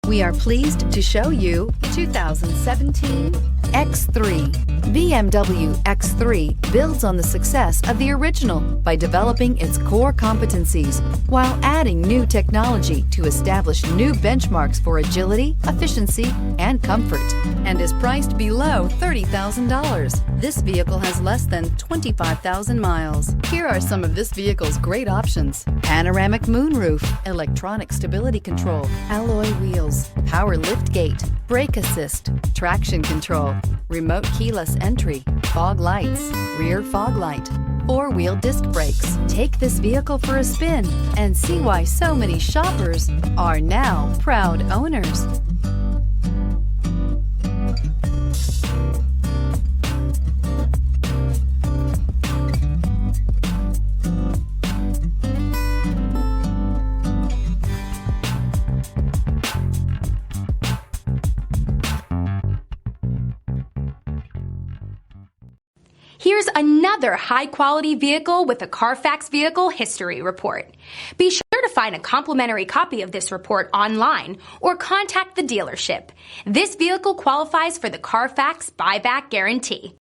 We are pleased to show you 2017 X3. BMW X3 builds on the success of the original by developing its core competencies while adding new technology to establish new benchmarks for agility, efficiency, and comfort, and is priced below $30,000. This vehicle has less than 25,000 miles. Here are some of this vehicle's great options: panoramic moonroof, electronic stability control, alloy wheels, power liftgate, brake assist, traction control, remote keyless entry, fog lights, rear fog light, four-wheel disc brakes. Take this vehicle for a spin and see why so many shoppers are now proud owners. Here's another high-quality vehicle with a Carfax Vehicle History Report. Be sure to find a complimentary copy of this report online or contact the dealership. This vehicle qualifies for the Carfax Buyback Guarantee.